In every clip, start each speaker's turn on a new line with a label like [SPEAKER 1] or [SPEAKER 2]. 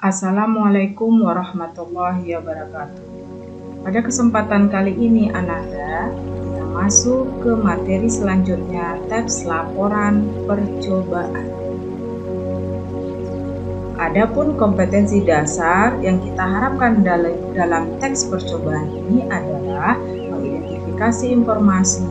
[SPEAKER 1] Assalamualaikum warahmatullahi wabarakatuh. Pada kesempatan kali ini Ananda, kita masuk ke materi selanjutnya, teks laporan percobaan. Adapun kompetensi dasar yang kita harapkan dalam teks percobaan ini adalah mengidentifikasi informasi,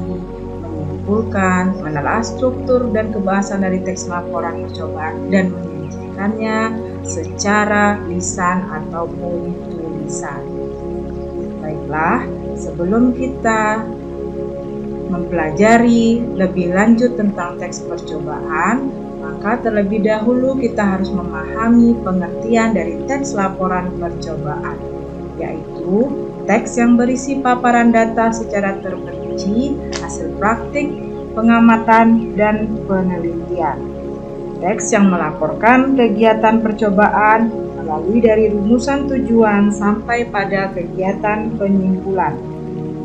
[SPEAKER 1] menyimpulkan, menelaah struktur dan kebahasan dari teks laporan percobaan, dan menyajikannya secara lisan ataupun tulisan. Baiklah, sebelum kita mempelajari lebih lanjut tentang teks percobaan, maka terlebih dahulu kita harus memahami pengertian dari teks laporan percobaan, yaitu teks yang berisi paparan data secara terperinci, hasil praktik, pengamatan, dan penelitian. Teks yang melaporkan kegiatan percobaan melalui dari rumusan tujuan sampai pada kegiatan penyimpulan.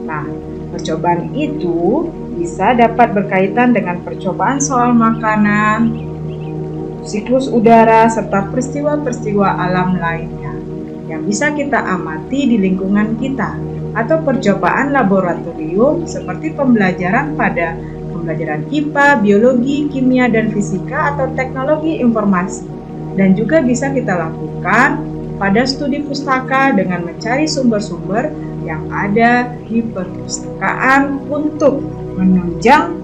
[SPEAKER 1] Nah, percobaan itu bisa dapat berkaitan dengan percobaan soal makanan, siklus udara, serta peristiwa-peristiwa alam lainnya yang bisa kita amati di lingkungan kita, atau percobaan laboratorium seperti pembelajaran pada pembelajaran IPA, biologi, kimia, dan fisika, atau teknologi informasi. Dan juga bisa kita lakukan pada studi pustaka dengan mencari sumber-sumber yang ada di perpustakaan untuk menunjang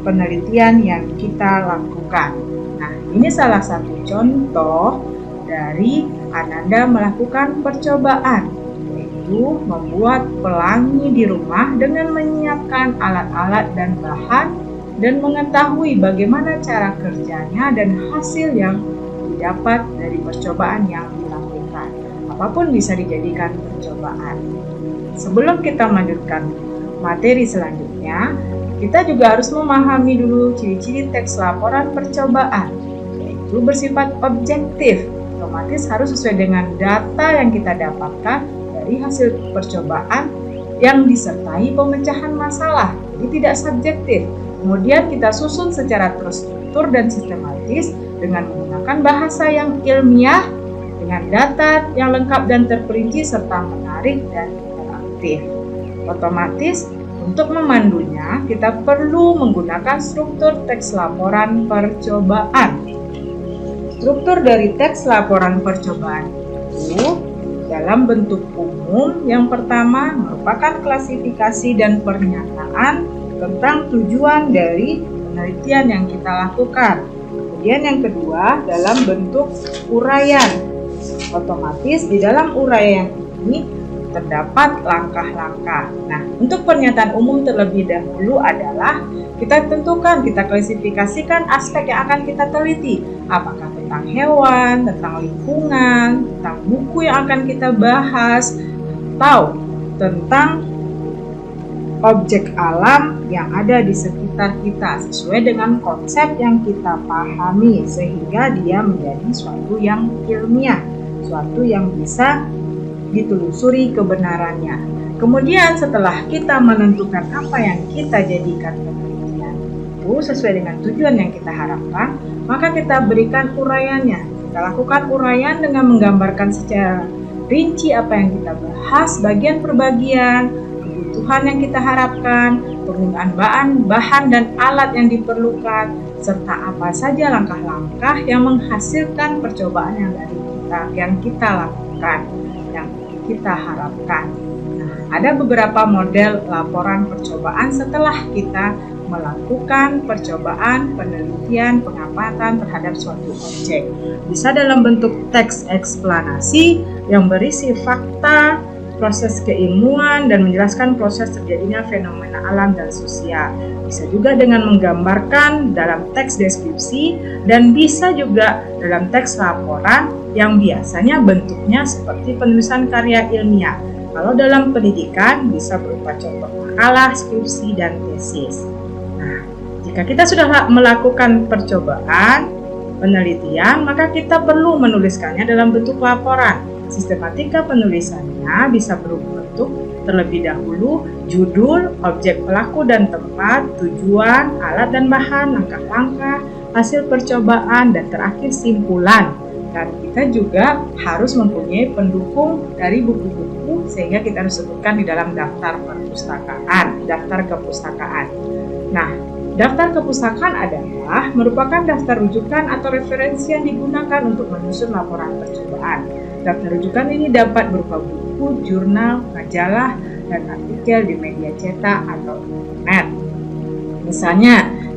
[SPEAKER 1] penelitian yang kita lakukan. Nah, ini salah satu contoh dari Ananda melakukan percobaan, yaitu membuat pelangi di rumah dengan menyiapkan alat-alat dan bahan dan mengetahui bagaimana cara kerjanya dan hasil yang didapat dari percobaan yang dilakukan. Apapun bisa dijadikan percobaan. Sebelum kita melanjutkan materi selanjutnya, kita juga harus memahami dulu ciri-ciri teks laporan percobaan, yaitu bersifat objektif, otomatis harus sesuai dengan data yang kita dapatkan dari hasil percobaan yang disertai pemecahan masalah, jadi tidak subjektif. Kemudian kita susun secara terstruktur dan sistematis dengan menggunakan bahasa yang ilmiah, dengan data yang lengkap dan terperinci serta menarik dan interaktif. Otomatis untuk memandunya kita perlu menggunakan struktur teks laporan percobaan. Struktur dari teks laporan percobaan itu dalam bentuk umum, yang pertama merupakan klasifikasi dan pernyataan tentang tujuan dari penelitian yang kita lakukan. Kemudian yang kedua dalam bentuk uraian. Otomatis di dalam uraian ini terdapat langkah-langkah. Nah, untuk pernyataan umum terlebih dahulu adalah kita tentukan, kita klasifikasikan aspek yang akan kita teliti. Apakah tentang hewan, tentang lingkungan, tentang buku yang akan kita bahas, atau tentang objek alam yang ada di sekitar kita sesuai dengan konsep yang kita pahami, sehingga dia menjadi suatu yang ilmiah, suatu yang bisa ditelusuri kebenarannya. Kemudian setelah kita menentukan apa yang kita jadikan penelitian itu sesuai dengan tujuan yang kita harapkan, maka kita berikan uraiannya. Kita lakukan uraian dengan menggambarkan secara rinci apa yang kita bahas, bagian per bagian, kebutuhan yang kita harapkan, penggunaan bahan dan alat yang diperlukan, serta apa saja langkah-langkah yang menghasilkan percobaan yang kita lakukan, yang kita harapkan. Nah, ada beberapa model laporan percobaan setelah kita melakukan percobaan, penelitian, pengamatan terhadap suatu objek. Bisa dalam bentuk teks eksplanasi yang berisi fakta, proses keilmuan, dan menjelaskan proses terjadinya fenomena alam dan sosial. Bisa juga dengan menggambarkan dalam teks deskripsi, dan bisa juga dalam teks laporan yang biasanya bentuknya seperti penulisan karya ilmiah. Kalau dalam pendidikan bisa berupa contoh makalah, skripsi, dan tesis. Nah, jika kita sudah melakukan percobaan, penelitian, maka kita perlu menuliskannya dalam bentuk laporan. Sistematika penulisannya bisa berbentuk terlebih dahulu judul, objek pelaku dan tempat, tujuan, alat dan bahan, langkah-langkah, hasil percobaan, dan terakhir simpulan. Dan kita juga harus mempunyai pendukung dari buku-buku sehingga kita harus sebutkan di dalam daftar perpustakaan, daftar kepustakaan. Nah, daftar kepustakaan adalah merupakan daftar rujukan atau referensi yang digunakan untuk menyusun laporan percobaan. Daftar rujukan ini dapat berupa buku, jurnal, majalah, dan artikel di media cetak atau internet. Misalnya,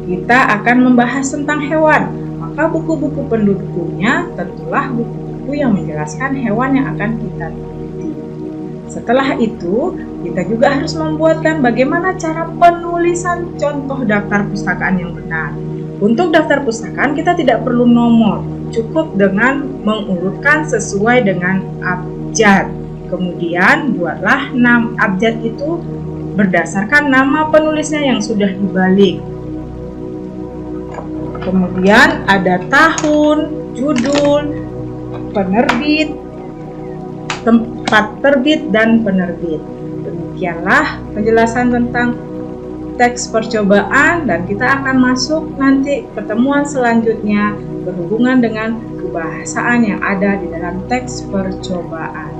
[SPEAKER 1] kita akan membahas tentang hewan, maka buku-buku pendukungnya tentulah buku-buku yang menjelaskan hewan yang akan kita teliti. Setelah itu, kita juga harus membuatkan bagaimana cara penulisan contoh daftar pustakaan yang benar. Untuk daftar pustakaan kita tidak perlu nomor, cukup dengan mengurutkan sesuai dengan abjad. Kemudian buatlah abjad itu berdasarkan nama penulisnya yang sudah dibalik. Kemudian ada tahun, judul, penerbit, tempat terbit, dan penerbit. Demikianlah penjelasan tentang teks percobaan, dan kita akan masuk nanti pertemuan selanjutnya berhubungan dengan kebahasaan yang ada di dalam teks percobaan.